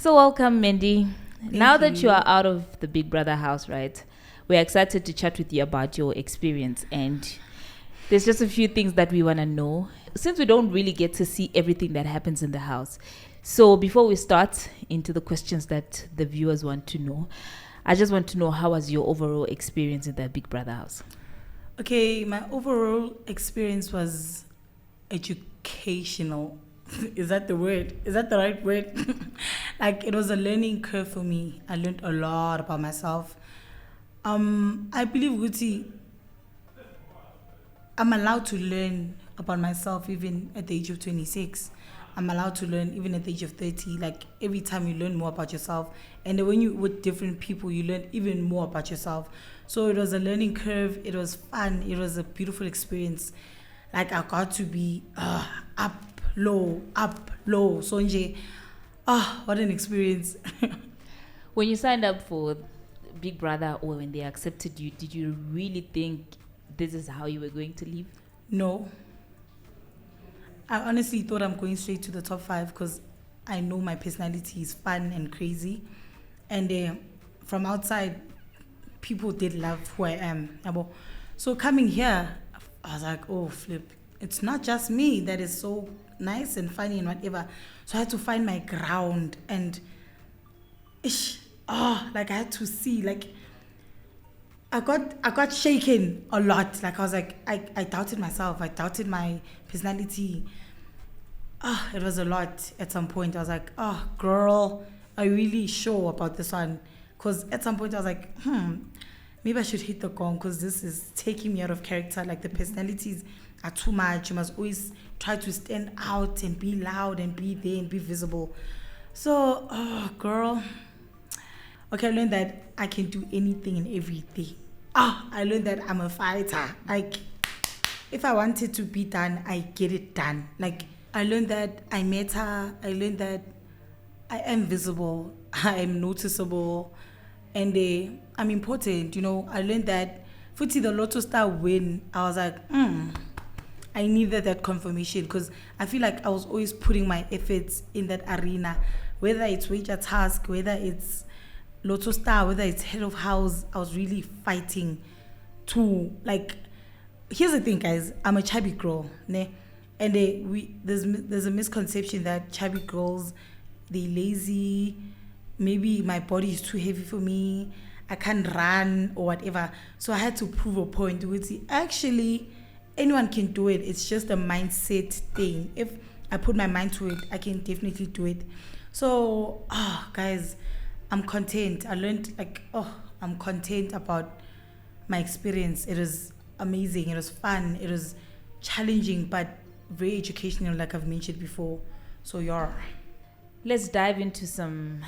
So welcome, Mandy. Now that you you are out of the Big Brother house, right? We're excited to chat with you about your experience, and there's just a few things that we want to know since we don't really get to see everything that happens in the house. So before we start into the questions that the viewers want to know, I just want to know, how was your overall experience in the Big Brother house? Okay, my overall experience was educational. Is that the word? Is that the right word? Like, it was a learning curve for me. I learned a lot about myself. I believe, Guti, I'm allowed to learn about myself even at the age of 26. I'm allowed to learn even at the age of 30. Like, every time you learn more about yourself, and then when you with different people, you learn even more about yourself. So it was a learning curve. It was fun. It was a beautiful experience. Like, I got to be up, low. So, what an experience. When you signed up for Big Brother, or when they accepted you, did you really think this is how you were going to live? No. I honestly thought I'm going straight to the top 5 because I know my personality is fun and crazy. And from outside, people did love who I am. So coming here, I was like, oh, flip. It's not just me that is so nice and funny and whatever. So I had to find my ground. And I had to see, like, I got shaken a lot. Like, I was like, I doubted myself. I doubted my personality. It was a lot at some point. I was like, girl, are you really sure about this one? Because at some point I was like, maybe I should hit the gong because this is taking me out of character. Like, the personalities are too much. You must always try to stand out and be loud and be there and be visible. So, girl. Okay, I learned that I can do anything and everything. I learned that I'm a fighter. Like, if I wanted to be done, I get it done. Like, I learned that I matter. I learned that I am visible. I am noticeable. And I'm important. I learned that Futi, the Lotto Star win, I was like, I needed that confirmation because I feel like I was always putting my efforts in that arena. Whether it's wager task, whether it's Lotto Star, whether it's head of house, I was really fighting to, like, here's the thing, guys. I'm a chubby girl, ne? And there's a misconception that chubby girls, they lazy. Maybe my body is too heavy for me. I can't run or whatever. So I had to prove a point. Actually, anyone can do it. It's just a mindset thing. If I put my mind to it, I can definitely do it. So, guys, I'm content. I learned, I'm content about my experience. It was amazing. It was fun. It was challenging, but very educational, like I've mentioned before. So, Let's dive into some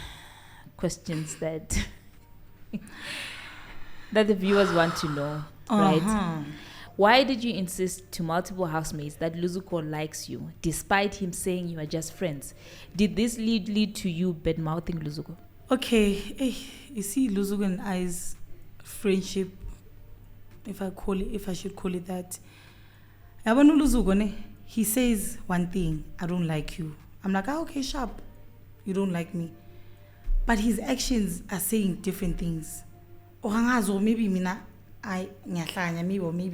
questions that the viewers want to know, right? Why did you insist to multiple housemates that Luzuko likes you, despite him saying you are just friends? Did this lead to you bad-mouthing Luzuko? Okay, you see, Luzuko and I's friendship, if I should call it that. Luzuko, he says one thing, I don't like you. I'm like, okay, sharp, you don't like me. But his actions are saying different things. Or maybe maybe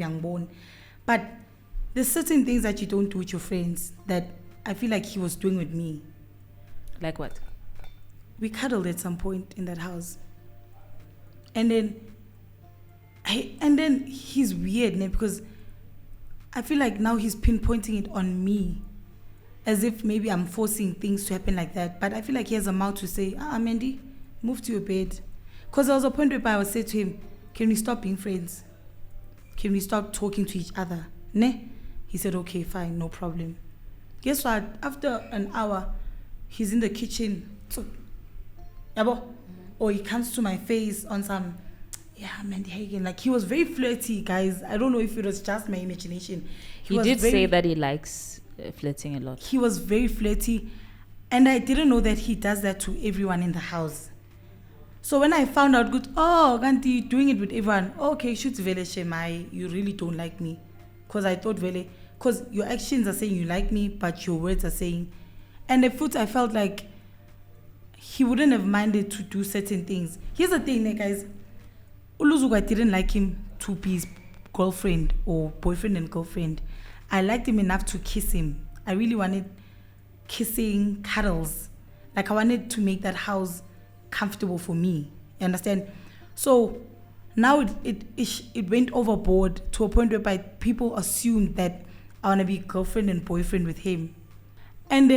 I'm born. But there's certain things that you don't do with your friends that I feel like he was doing with me. Like what? We cuddled at some point in that house. And then he's weird, because I feel like now he's pinpointing it on me, as if maybe I'm forcing things to happen like that. But I feel like he has a mouth to say, Mandy, move to your bed. Because there was a point where I would say to him, can we stop being friends? Can we stop talking to each other? Ne? He said, okay, fine, no problem. Guess what? After an hour, he's in the kitchen. So, or he comes to my face on some, Mandy Hagan. Like, he was very flirty, guys. I don't know if it was just my imagination. He did say that he likes flirting a lot. He was very flirty. And I didn't know that he does that to everyone in the house. So when I found out, Ganti, you're doing it with everyone. Okay, shoot Vele Shemai, you really don't like me. Because I thought Vele, because your actions are saying you like me, but your words are saying. And the foot, I felt like he wouldn't have minded to do certain things. Here's the thing, guys. Luzuko, I didn't like him to be his girlfriend or boyfriend and girlfriend. I liked him enough to kiss him. I really wanted kissing, cuddles. Like I wanted to make that house comfortable for me. You understand? So now it went overboard to a point whereby people assumed that I want to be girlfriend and boyfriend with him. And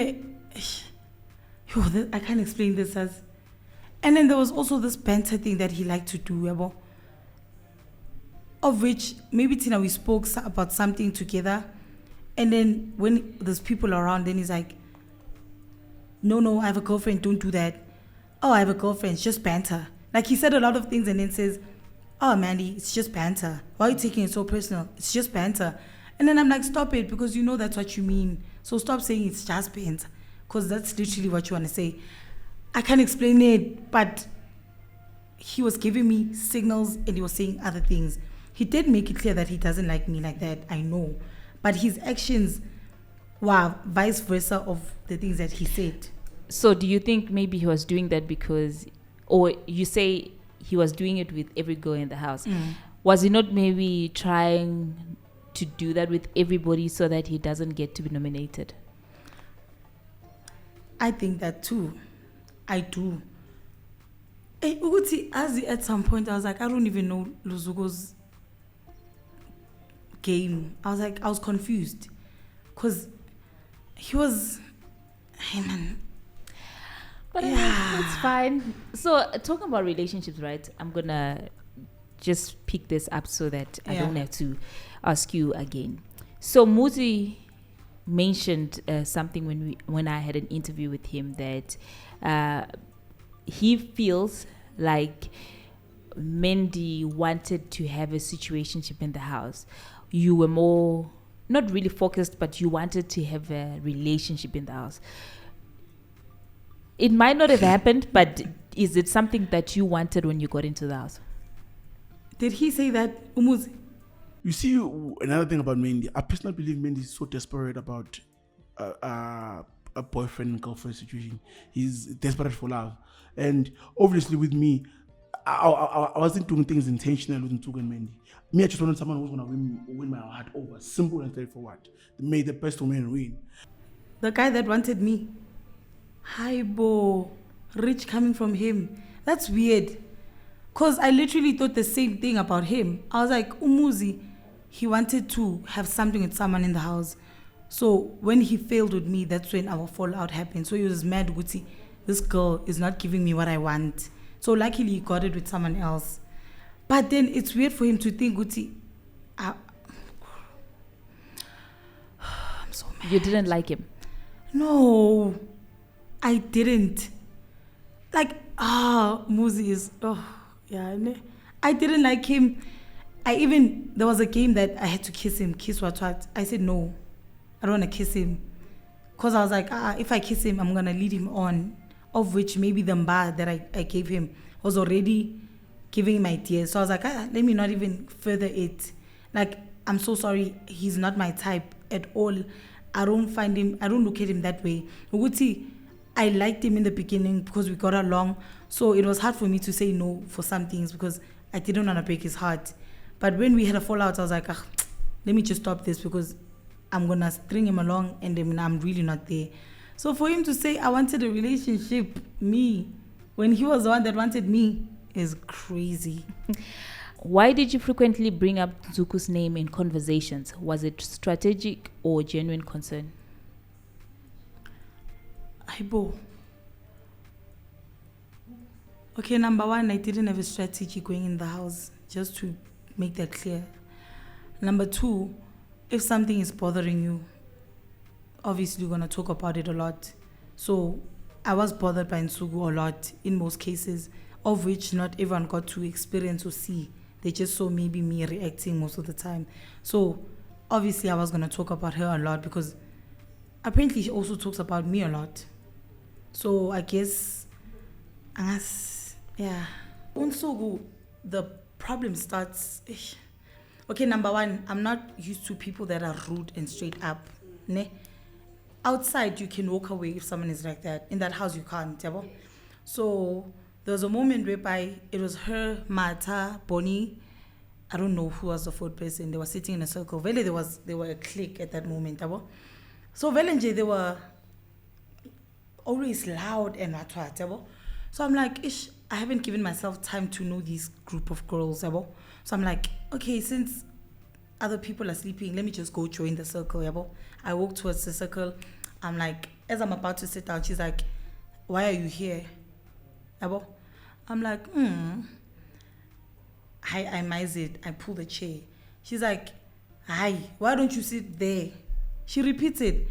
I can't explain this as. And then there was also this banter thing that he liked to do, yabo, of which maybe Tina, we spoke about something together. And then when there's people around, then he's like, no, I have a girlfriend, don't do that. Oh, I have a girlfriend, it's just banter. Like he said a lot of things and then says, oh, Mandy, it's just banter. Why are you taking it so personal? It's just banter. And then I'm like, stop it, because you know that's what you mean. So stop saying it's just banter, because that's literally what you want to say. I can't explain it, but he was giving me signals and he was saying other things. He did make it clear that he doesn't like me like that, I know. But his actions were vice versa of the things that he said. So do you think maybe he was doing that because, or you say he was doing it with every girl in the house. Was he not maybe trying to do that with everybody so that he doesn't get to be nominated? I think that too. I do. Hey, Uguti, at some point, I was like, I don't even know Luzuko's game. I was confused. Because he was, hey man. But yeah, it's fine. So, talking about relationships, right? I'm going to just pick this up so that I don't have to ask you again. So, Muzi mentioned something when I had an interview with him that he feels like Mandy wanted to have a situationship in the house. You were more, not really focused, but you wanted to have a relationship in the house. It might not have happened, but is it something that you wanted when you got into the house? Did he say that, Umuzi? You see, another thing about Mandy, I personally believe Mandy is so desperate about a boyfriend and girlfriend situation. He's desperate for love. And obviously with me, I wasn't doing things intentionally with Nsuku and Mandy. Me, I just wanted someone who was going to win my heart over. Simple and straightforward. May the best woman win. The guy that wanted me. Haibo. Rich coming from him. That's weird. Because I literally thought the same thing about him. I was like, Muzi, he wanted to have something with someone in the house. So when he failed with me, that's when our fallout happened. So he was mad, Guti. This girl is not giving me what I want. So luckily he got it with someone else. But then it's weird for him to think, Guti, I'm so mad. You didn't like him? No, I didn't. Like, Muzi is, I didn't like him. There was a game that I had to kiss him, kiss what. I said, no, I don't want to kiss him. Because I was like, if I kiss him, I'm going to lead him on. Of which maybe the mba that I gave him was already giving him ideas. So I was like, let me not even further it. Like, I'm so sorry, he's not my type at all. I don't look at him that way. Uguti, I liked him in the beginning because we got along. So it was hard for me to say no for some things because I didn't want to break his heart. But when we had a fallout, I was like, let me just stop this because I'm going to string him along and then I'm really not there. So for him to say, I wanted a relationship, when he was the one that wanted me, is crazy. Why did you frequently bring up Nsuku's name in conversations? Was it strategic or genuine concern? Aibo. Okay, number one, I didn't have a strategy going in the house, just to make that clear. Number two, if something is bothering you, obviously you're going to talk about it a lot. So I was bothered by Nsuku a lot in most cases, of which not everyone got to experience or see. They just saw maybe me reacting most of the time. So obviously I was going to talk about her a lot because apparently she also talks about me a lot. So I guess, Nsuku, the problem starts. Okay, number one, I'm not used to people that are rude and straight up. Ne? Outside, you can walk away if someone is like that. In that house, you can't. Yabo? So there was a moment whereby it was her, Mata, Bonnie. I don't know who was the fourth person. They were sitting in a circle. Vele, they were a clique at that moment. Yabo. So Velenje, they were always loud and what. So I'm like, ish, I haven't given myself time to know this group of girls. Yabo. So I'm like, okay, since other people are sleeping, let me just go join the circle. Yabo. I walk towards the circle. I'm like, as I'm about to sit down, she's like, why are you here? Yabo. I'm like, I mize it. I pull the chair. She's like, hi, why don't you sit there? She repeats it.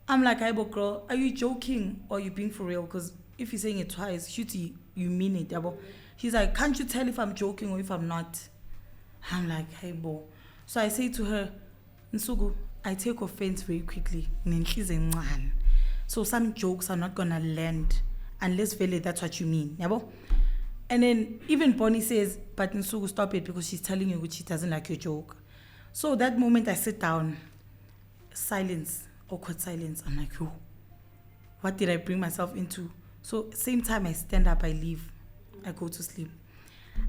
I'm like, hi, girl, are you joking or are you being for real? Because if you're saying it twice, shooty, you mean it. Yabo. She's like, can't you tell if I'm joking or if I'm not? I'm like, hey, bo. So I say to her, Nsuku, I take offense very quickly. So some jokes are not going to land unless really that's what you mean. Yabo? And then even Bonnie says, but Nsuku, stop it because she's telling you she doesn't like your joke. So that moment I sit down, silence, awkward silence. I'm like, oh, what did I bring myself into? So same time I stand up, I leave, I go to sleep.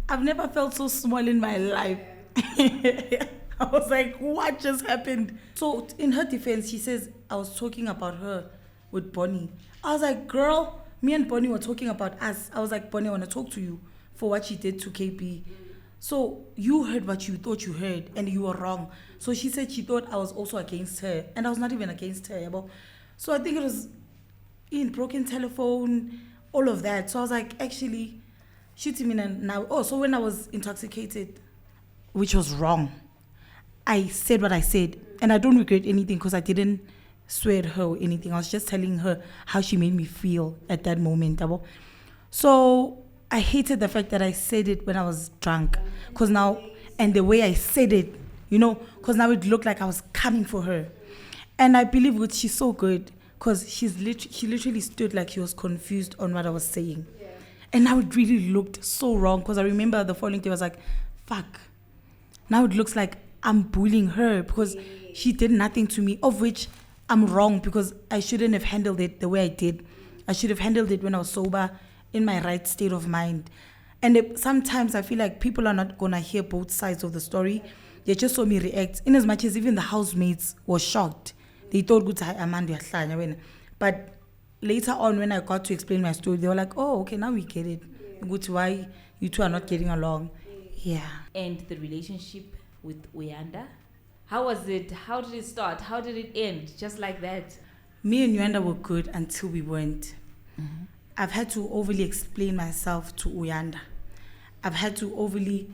I've never felt so small in my life. I was like, what just happened? So in her defense, she says, I was talking about her with Bonnie. I was like, girl, me and Bonnie were talking about us. I was like, Bonnie, I want to talk to you for what she did to KP. So you heard what you thought you heard and you were wrong. So she said she thought I was also against her and I was not even against her. So I think it was in broken telephone, all of that. So I was like, actually, shooting me now. Oh, so when I was intoxicated, which was wrong, I said what I said and I don't regret anything because I didn't swear at her or anything. I was just telling her how she made me feel at that moment. So I hated the fact that I said it when I was drunk. Because now, and the way I said it, because now it looked like I was coming for her. And I believe she's so good because she literally stood like she was confused on what I was saying. Yeah. And now it really looked so wrong because I remember the following day I was like, fuck. Now it looks like I'm bullying her because she did nothing to me, of which I'm wrong because I shouldn't have handled it the way I did. I should have handled it when I was sober, in my right state of mind. And sometimes I feel like people are not going to hear both sides of the story. They just saw me react. In as much as even the housemates were shocked. They thought, good, but later on when I got to explain my story, they were like, oh, okay, now we get it. Good, why you two are not getting along. Yeah. And the relationship with Uyanda? How was it? How did it start? How did it end? Just like that? Me and Uyanda were good until we weren't. Mm-hmm. I've had to overly explain myself to Uyanda. I've had to overly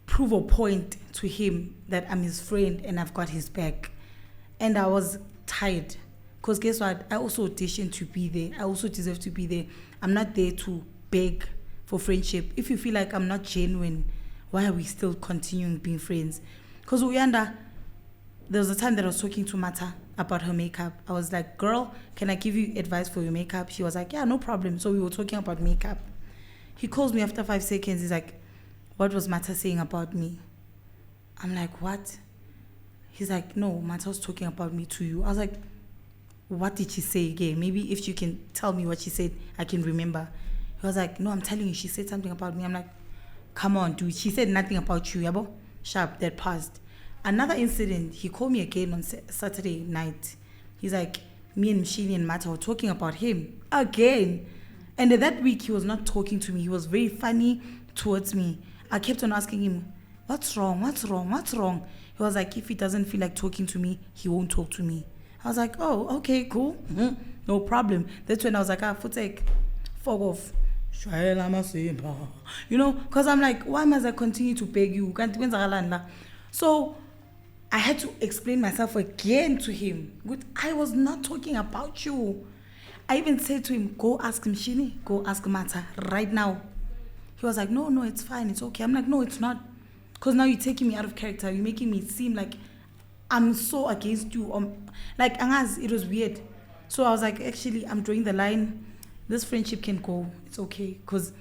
prove a point to him that I'm his friend and I've got his back. And I was tired. Because guess what? I also auditioned to be there. I also deserve to be there. I'm not there to beg for friendship. If you feel like I'm not genuine, why are we still continuing being friends? Because Uyanda, there was a time that I was talking to Mata about her makeup. I was like, girl, can I give you advice for your makeup? She was like, yeah, no problem. So we were talking about makeup. He calls me after 5 seconds. He's like, what was Mata saying about me? I'm like, what? He's like, no, Mata was talking about me to you. I was like, what did she say again? Maybe if you can tell me what she said, I can remember. He was like, no, I'm telling you, she said something about me. I'm like, come on, dude. She said nothing about you, yabo? Sharp, that passed. Another incident, he called me again on Saturday night. He's like, me and Mshini and Mata were talking about him again. And that week, he was not talking to me. He was very funny towards me. I kept on asking him, what's wrong? What's wrong? What's wrong? He was like, if he doesn't feel like talking to me, he won't talk to me. I was like, oh, okay, cool. Mm-hmm. No problem. That's when I was like, Futek, fuck off. Because I'm like, why must I continue to beg you? So I had to explain myself again to him. I was not talking about you. I even said to him, go ask Mshini, go ask Mata right now. He was like, no, it's fine, it's okay. I'm like, no, it's not. Because now you're taking me out of character. You're making me seem like I'm so against you. Like, Angaz, it was weird. So I was like, actually, I'm drawing the line. This friendship can go. It's okay. Because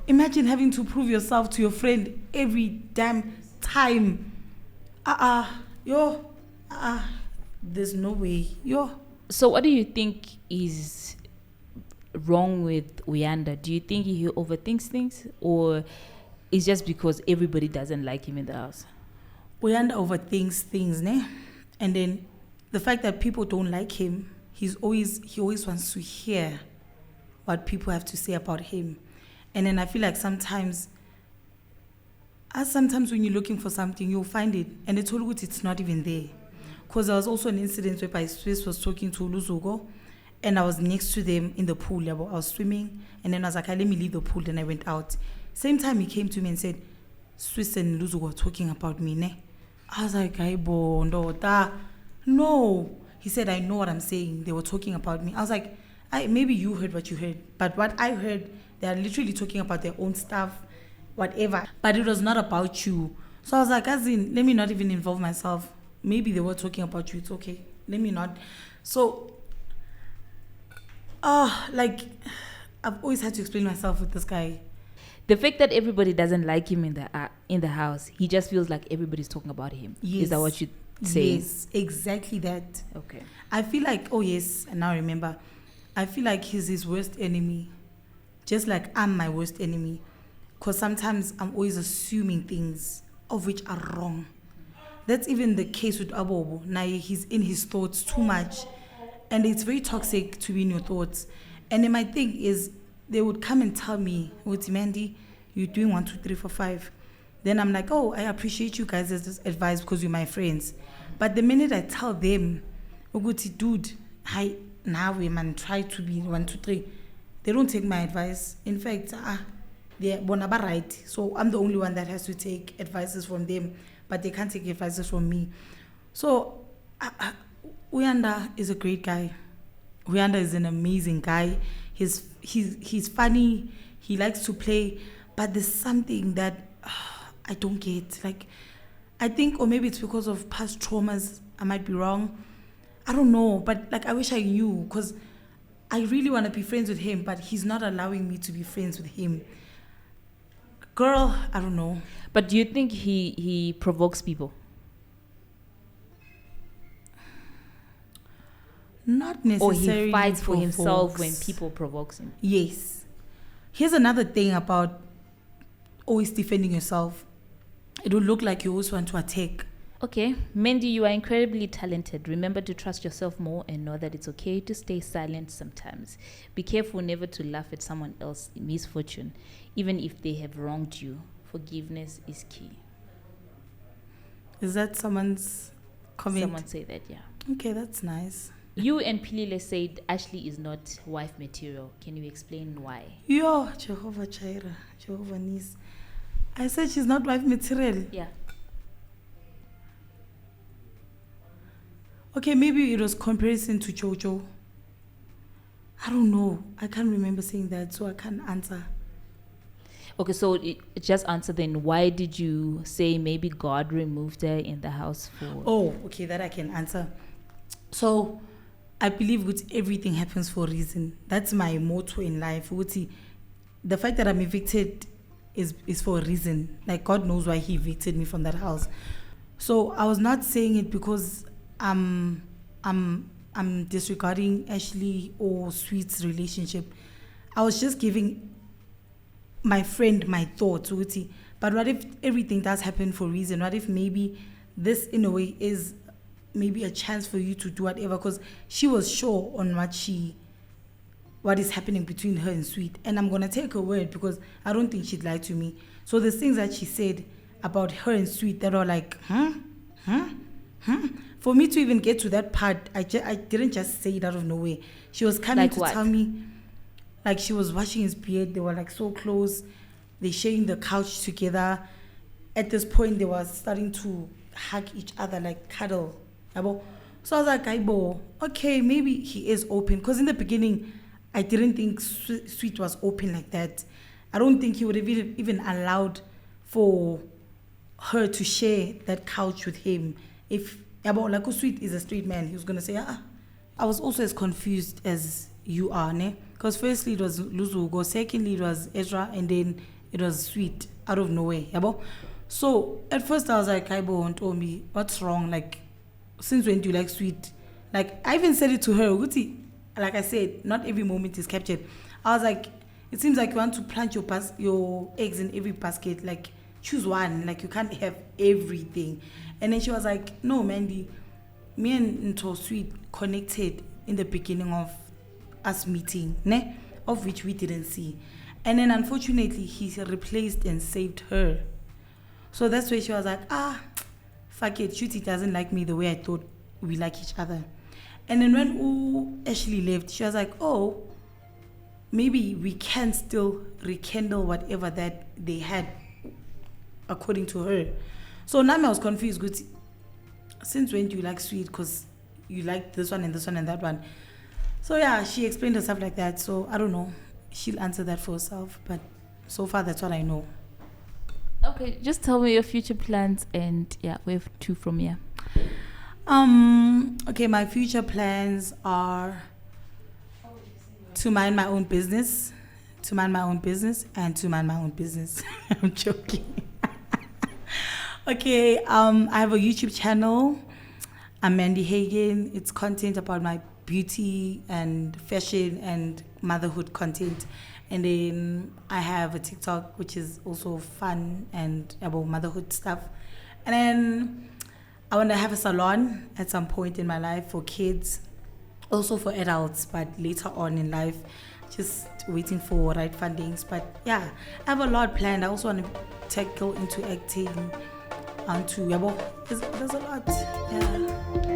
imagine having to prove yourself to your friend every damn time. There's no way. So what do you think is wrong with Uyanda? Do you think he overthinks things, or it's just because everybody doesn't like him in the house? Uyanda overthinks things, ne? And then the fact that people don't like him, he always wants to hear what people have to say about him. And then I feel like sometimes when you're looking for something, you'll find it, and it's all good, it's not even there. Because there was also an incident where Swiss was talking to Luzuko, and I was next to them in the pool. I was swimming, and then I was like, let me leave the pool. Then I went out. Same time he came to me and said, Swiss and Luzuko were talking about me, ne? I was like, no. He said, I know what I'm saying. They were talking about me. I was like, maybe you heard what you heard. But what I heard, they are literally talking about their own stuff, whatever. But it was not about you. So I was like, let me not even involve myself. Maybe they were talking about you. It's okay. Let me not. So, I've always had to explain myself with this guy. The fact that everybody doesn't like him in the house, he just feels like everybody's talking about him. Yes. Is that what you say? Yes, exactly that. Okay. I feel like, and now I remember, I feel like he's his worst enemy, just like I'm my worst enemy, because sometimes I'm always assuming things of which are wrong. That's even the case with Abobo. Now he's in his thoughts too much, and it's very toxic to be in your thoughts. And then my thing is, they would come and tell me, Mandy, you're doing 1, 2, 3, 4, 5. Then I'm like, I appreciate you guys' this advice because you're my friends. But the minute I tell them, dude, now we man try to be 1, 2, 3, they don't take my advice. In fact, they're right. So I'm the only one that has to take advices from them, but they can't take advices from me. So Uyanda is a great guy. Uyanda is an amazing guy. He's funny. He likes to play, but there's something that I don't get. Like, I think, or maybe it's because of past traumas. I might be wrong. I don't know, but like I wish I knew, because I really want to be friends with him, but he's not allowing me to be friends with him. Girl, I don't know. But do you think he provokes people? Not necessarily. Or he fights for himself when people provoke him? Yes. Here's another thing about always defending yourself. It will look like you always want to attack. Okay. Mandy, you are incredibly talented. Remember to trust yourself more and know that it's okay to stay silent sometimes. Be careful never to laugh at someone else's misfortune, even if they have wronged you. Forgiveness is key. Is that someone's comment? Someone say that, yeah. Okay, that's nice. You and Pilile said Ashley is not wife material. Can you explain why? Yo, Jehovah Jireh, Jehovah Nis. I said she's not wife material. Yeah. Okay, maybe it was comparison to JoJo. I don't know. I can't remember saying that, so I can't answer. Okay, so just answer then. Why did you say maybe God removed her in the house for... Oh, okay, that I can answer. So, I believe that everything happens for a reason. That's my motto in life. The fact that I'm evicted is for a reason. Like, God knows why he evicted me from that house. So, I was not saying it because I'm disregarding Ashley or Sweet's relationship. I was just giving my friend my thoughts. But what if everything does happen for a reason? What if maybe this, in a way, is maybe a chance for you to do whatever? Because she was sure on what is happening between her and Sweet. And I'm going to take her word because I don't think she'd lie to me. So the things that she said about her and Sweet that are like, For me to even get to that part, I didn't just say it out of nowhere. She was coming like to what? tell me, like she was washing his beard. They were like so close. They sharing the couch together. At this point, they were starting to hug each other, like cuddle. So I was like, Aibo, okay, maybe he is open. Because in the beginning, I didn't think Sweet was open like that. I don't think he would have even allowed for her to share that couch with him. If like Sweet is a straight man, he was going to say, I was also as confused as you are, ne? Because firstly, it was Luzuko, secondly, it was Ezra, and then it was Sweet out of nowhere. So at first, I was like, Aibo and told me, what's wrong? Like, since when do you like Sweet? Like, I even said it to her, like I said, not every moment is captured. I was like, it seems like you want to plant your eggs in every basket. Like, choose one. Like, you can't have everything. And then she was like, no, Mandy, me and Nto Sweet connected in the beginning of us meeting, ne? Of which we didn't see. And then unfortunately, he replaced and saved her. So that's why she was like, fuck it, Shooty doesn't like me the way I thought we like each other. And then when Ashley left, she was like, oh, maybe we can still rekindle whatever that they had, according to her. So now I was confused. Good, since when do you like Sweet? Because you like this one and this one and that one. So yeah, she explained herself like that. So I don't know. She'll answer that for herself. But so far, that's what I know. Okay, just tell me your future plans, and yeah, we have 2 from here. Okay, my future plans are to mind my own business, and to mind my own business. I'm joking. Okay, I have a YouTube channel. I'm Mandy Hagan. It's content about my beauty and fashion and motherhood content. And then I have a TikTok, which is also fun and about motherhood stuff. And then I want to have a salon at some point in my life for kids, also for adults, but later on in life, just waiting for right fundings. But yeah, I have a lot planned. I also want to tackle into acting, there's a lot. Yeah.